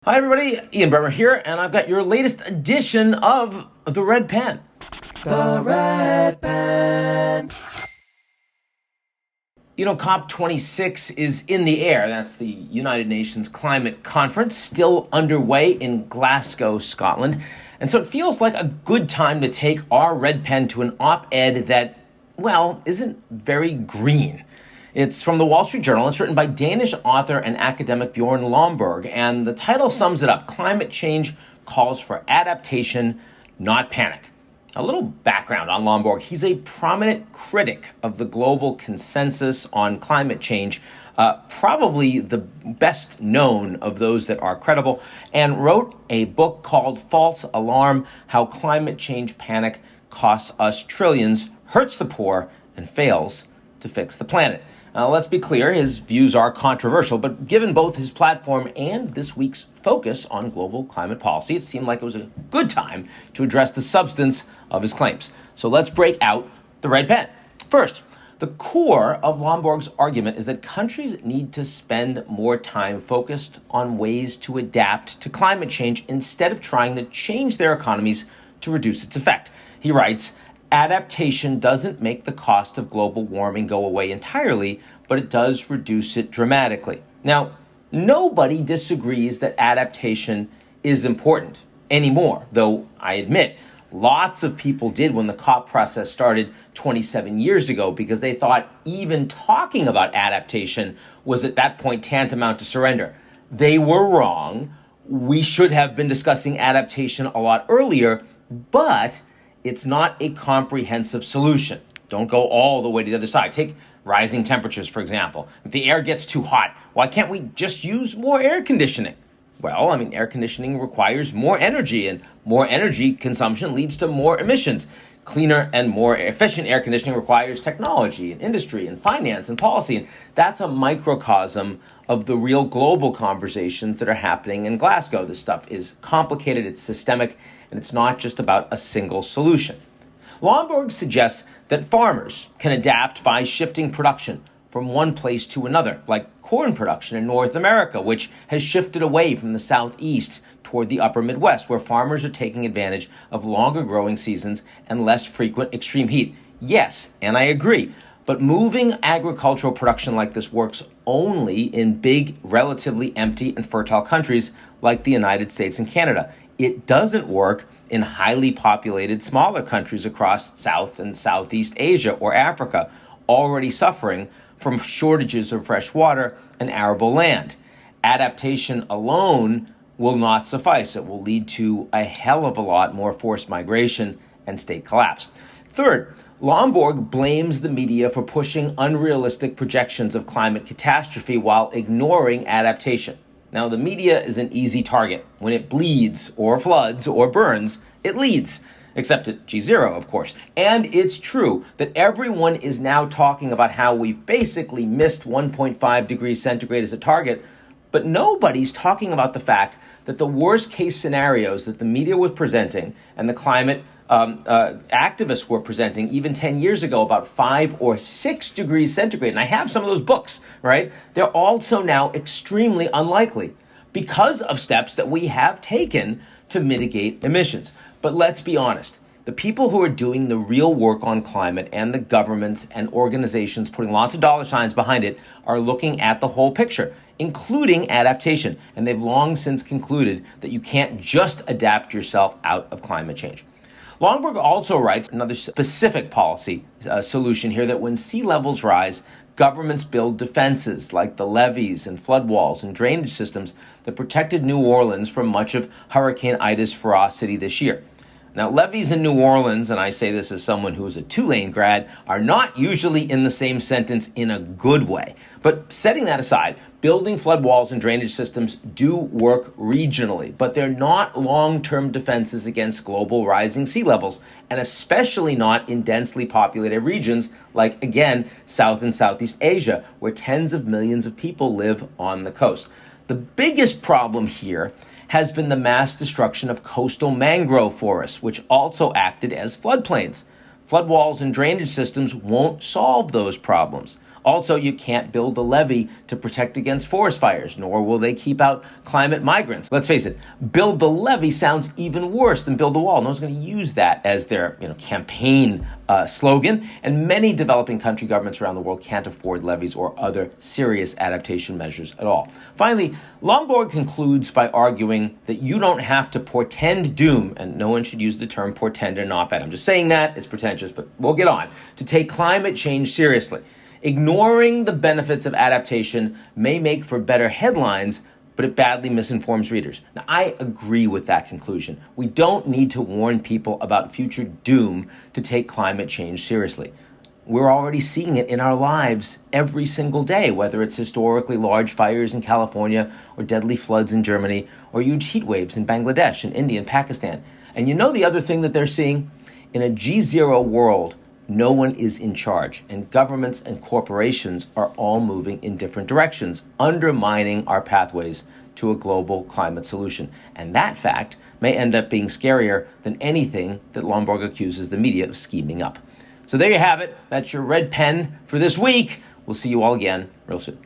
Hi everybody, Ian Bremmer here, and I've got your latest edition of The Red Pen. The Red Pen. You know, COP26 is in the air. That's the United Nations Climate Conference, still underway in Glasgow, Scotland. And so it feels like a good time to take our red pen to an op-ed that, well, isn't very green. It's from the Wall Street Journal. It's written by Danish author and academic Bjorn Lomborg, and the title sums it up. Climate change calls for adaptation, not panic. A little background on Lomborg. He's a prominent critic of the global consensus on climate change, probably the best known of those that are credible, and wrote a book called False Alarm: How Climate Change Panic Costs Us Trillions, Hurts the Poor, and Fails to Fix the Planet. Let's be clear, his views are controversial, but given both his platform and this week's focus on global climate policy, it seemed like it was a good time to address the substance of his claims. So let's break out the red pen. First, the core of Lomborg's argument is that countries need to spend more time focused on ways to adapt to climate change instead of trying to change their economies to reduce its effect. He writes, adaptation doesn't make the cost of global warming go away entirely, but it does reduce it dramatically. Now, nobody disagrees that adaptation is important anymore, though I admit lots of people did when the COP process started 27 years ago because they thought even talking about adaptation was at that point tantamount to surrender. They were wrong. We should have been discussing adaptation a lot earlier, but it's not a comprehensive solution. Don't go all the way to the other side. Take rising temperatures, for example. If the air gets too hot, why can't we just use more air conditioning? Well, air conditioning requires more energy, and more energy consumption leads to more emissions. Cleaner and more efficient air conditioning requires technology and industry and finance and policy. And that's a microcosm of the real global conversations that are happening in Glasgow. This stuff is complicated, it's systemic, and it's not just about a single solution. Lomborg suggests that farmers can adapt by shifting production from one place to another, like corn production in North America, which has shifted away from the southeast toward the upper Midwest, where farmers are taking advantage of longer growing seasons and less frequent extreme heat. Yes, and I agree, but moving agricultural production like this works only in big, relatively empty and fertile countries like the United States and Canada. It doesn't work in highly populated smaller countries across South and Southeast Asia or Africa, already suffering from shortages of fresh water and arable land. Adaptation alone will not suffice. It will lead to a hell of a lot more forced migration and state collapse. Third, Lomborg blames the media for pushing unrealistic projections of climate catastrophe while ignoring adaptation. Now, the media is an easy target. When it bleeds or floods or burns, it leads. Except at GZERO, of course. And it's true that everyone is now talking about how we've basically missed 1.5 degrees centigrade as a target, but nobody's talking about the fact that the worst case scenarios that the media was presenting and the climate activists were presenting even 10 years ago about 5 or 6 degrees centigrade, and I have some of those books, right? They're also now extremely unlikely because of steps that we have taken to mitigate emissions. But let's be honest, the people who are doing the real work on climate and the governments and organizations putting lots of dollar signs behind it are looking at the whole picture, including adaptation. And they've long since concluded that you can't just adapt yourself out of climate change. Lomborg also writes another specific policy solution here, that when sea levels rise, governments build defenses like the levees and floodwalls and drainage systems that protected New Orleans from much of Hurricane Ida's ferocity this year. Now, levees in New Orleans, and I say this as someone who is a Tulane grad, are not usually in the same sentence in a good way. But setting that aside, building floodwalls and drainage systems do work regionally, but they're not long-term defenses against global rising sea levels, and especially not in densely populated regions like, again, South and Southeast Asia, where tens of millions of people live on the coast. The biggest problem here has been the mass destruction of coastal mangrove forests, which also acted as floodplains. Floodwalls and drainage systems won't solve those problems. Also, you can't build a levee to protect against forest fires, nor will they keep out climate migrants. Let's face it, build the levee sounds even worse than build the wall. No one's going to use that as their campaign slogan, and many developing country governments around the world can't afford levees or other serious adaptation measures at all. Finally, Lomborg concludes by arguing that you don't have to portend doom, and no one should use the term portend in an op-ed. I'm just saying that, it's pretentious, but we'll get on, to take climate change seriously. Ignoring the benefits of adaptation may make for better headlines, but it badly misinforms readers. Now, I agree with that conclusion. We don't need to warn people about future doom to take climate change seriously. We're already seeing it in our lives every single day, whether it's historically large fires in California or deadly floods in Germany or huge heat waves in Bangladesh and India and Pakistan. And the other thing that they're seeing? In a GZERO world, no one is in charge, and governments and corporations are all moving in different directions, undermining our pathways to a global climate solution. And that fact may end up being scarier than anything that Lomborg accuses the media of scheming up. So there you have it. That's your red pen for this week. We'll see you all again real soon.